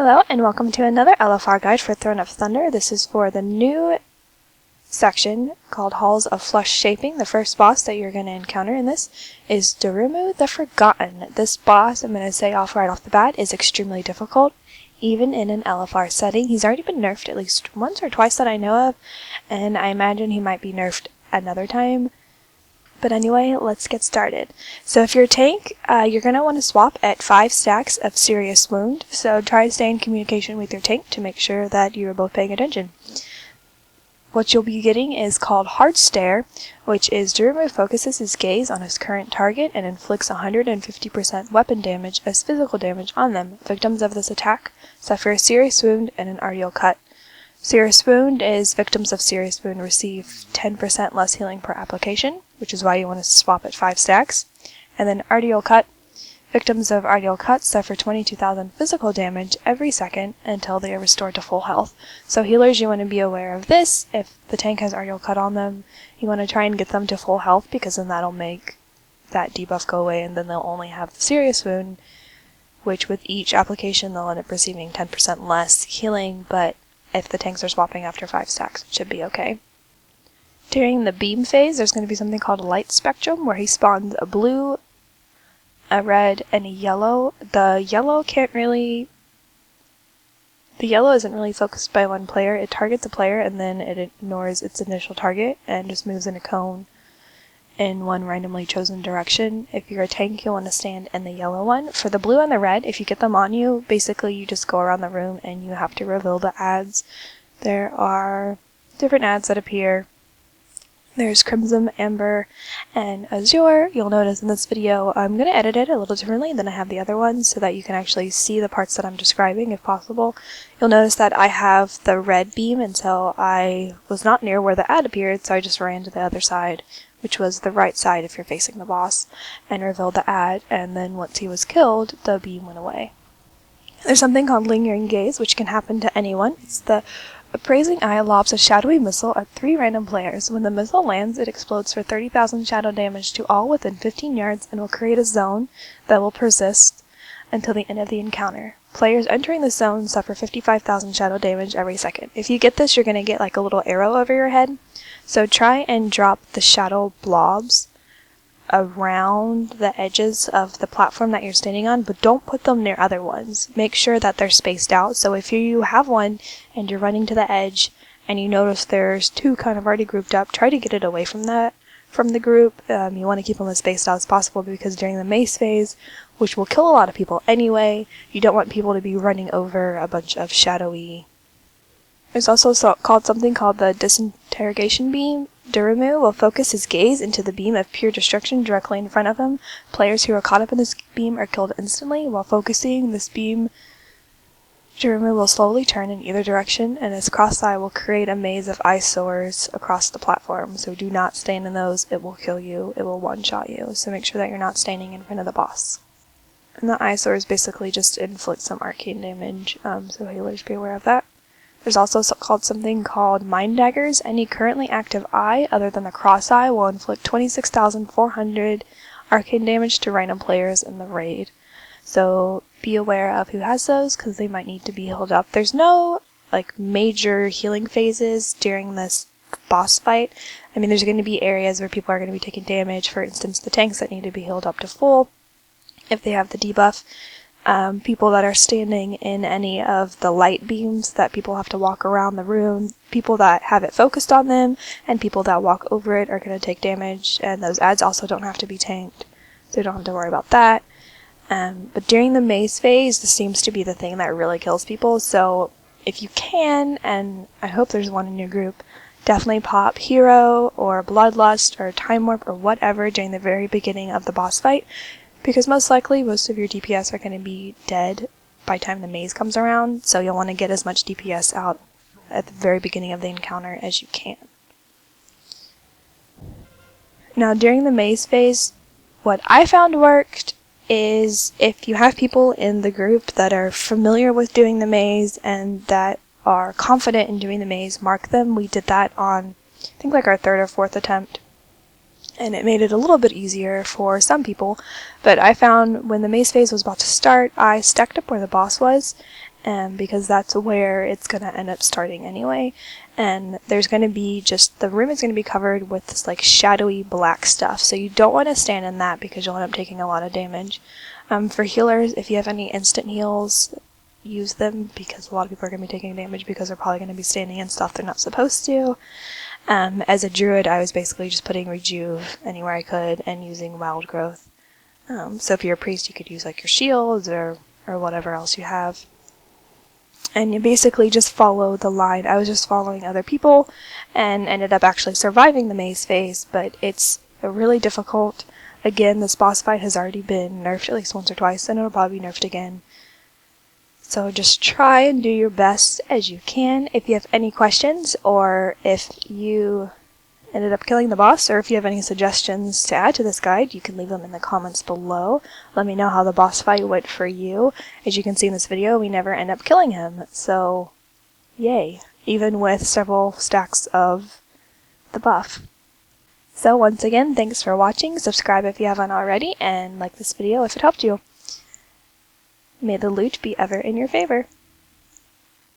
Hello and welcome to another LFR guide for Throne of Thunder. This is for the new section called Halls of Flesh Shaping. The first boss that you're going to encounter in this is Durumu the Forgotten. This boss, I'm going to say right off the bat, is extremely difficult, even in an LFR setting. He's already been nerfed at least once or twice that I know of, and I imagine he might be nerfed another time. But anyway, let's get started. So if you're a tank, you're going to want to swap at 5 stacks of Serious Wound, so try to stay in communication with your tank to make sure that you're both paying attention. What you'll be getting is called Hard Stare, which is Durumu focuses his gaze on his current target and inflicts 150% weapon damage as physical damage on them. Victims of this attack suffer a Serious Wound and an Arterial Cut. Serious Wound is victims of Serious Wound receive 10% less healing per application, which is why you want to swap at 5 stacks. And then Arterial Cut. Victims of Arterial Cut suffer 22,000 physical damage every second until they are restored to full health. So healers, you want to be aware of this. If the tank has Arterial Cut on them, you want to try and get them to full health, because then that'll make that debuff go away, and then they'll only have the Serious Wound, which with each application they'll end up receiving 10% less healing, but if the tanks are swapping after 5 stacks, it should be okay. During the beam phase, there's going to be something called a light spectrum, where he spawns a blue, a red, and a yellow. The yellow isn't really focused by one player. It targets a player and then it ignores its initial target and just moves in a cone in one randomly chosen direction. If you're a tank, you'll want to stand in the yellow one. For the blue and the red, if you get them on you, basically you just go around the room and you have to reveal the ads. There are different ads that appear. There's Crimson, Amber, and Azure. You'll notice in this video I'm going to edit it a little differently than I have the other ones so that you can actually see the parts that I'm describing if possible. You'll notice that I have the red beam, and so I was not near where the ad appeared, so I just ran to the other side, which was the right side if you're facing the boss, and revealed the ad, and then once he was killed, the beam went away. There's something called Lingering Gaze, which can happen to anyone. It's the Appraising Eye lobs a shadowy missile at 3 random players. When the missile lands, it explodes for 30,000 shadow damage to all within 15 yards and will create a zone that will persist until the end of the encounter. Players entering the zone suffer 55,000 shadow damage every second. If you get this, you're going to get like a little arrow over your head. So try and drop the shadow blobs around the edges of the platform that you're standing on, but don't put them near other ones. Make sure that they're spaced out. So if you have one and you're running to the edge and you notice there's 2 kind of already grouped up, try to get it away from the group. You want to keep them as spaced out as possible, because during the maze phase, which will kill a lot of people anyway, you don't want people to be running over a bunch of shadowy. There's also something called the Disintegration Beam. Durumu will focus his gaze into the beam of pure destruction directly in front of him. Players who are caught up in this beam are killed instantly. While focusing this beam, Durumu will slowly turn in either direction, and his cross-eye will create a maze of eyesores across the platform. So do not stand in those, it will kill you, it will one-shot you. So make sure that you're not standing in front of the boss. And the eyesores basically just inflict some arcane damage, so healers be aware of that. There's also something called Mind Daggers. Any currently active eye other than the cross eye will inflict 26,400 arcane damage to random players in the raid. So be aware of who has those, because they might need to be healed up. There's no major healing phases during this boss fight. I mean, there's going to be areas where people are going to be taking damage. For instance, the tanks that need to be healed up to full if they have the debuff. People that are standing in any of the light beams that people have to walk around the room, people that have it focused on them, and people that walk over it are going to take damage, and those ads also don't have to be tanked, so you don't have to worry about that. But during the maze phase, this seems to be the thing that really kills people, so if you can, and I hope there's one in your group, definitely pop Hero, or Bloodlust, or Time Warp, or whatever during the very beginning of the boss fight, because most likely most of your DPS are going to be dead by the time the maze comes around, so you'll want to get as much DPS out at the very beginning of the encounter as you can. Now during the maze phase, what I found worked is if you have people in the group that are familiar with doing the maze and that are confident in doing the maze, mark them. We did that on, I think, our 3rd or 4th attempt. and it made it a little bit easier for some people, but I found when the maze phase was about to start, I stacked up where the boss was, because that's where it's going to end up starting anyway. And there's going to be the room is going to be covered with this like shadowy black stuff, so you don't want to stand in that because you'll end up taking a lot of damage. For healers, if you have any instant heals, use them, because a lot of people are going to be taking damage because they're probably going to be standing in stuff they're not supposed to. As a druid, I was basically just putting rejuve anywhere I could and using wild growth. So if you're a priest, you could use like your shields or whatever else you have. And you basically just follow the line. I was just following other people and ended up actually surviving the maze phase, but it's really difficult. Again, this boss fight has already been nerfed at least once or twice, and it'll probably be nerfed again. So just try and do your best as you can. If you have any questions, or if you ended up killing the boss, or if you have any suggestions to add to this guide, you can leave them in the comments below. Let me know how the boss fight went for you. As you can see in this video, we never end up killing him, so yay, even with several stacks of the buff. So once again, thanks for watching, subscribe if you haven't already, and like this video if it helped you. May the loot be ever in your favor.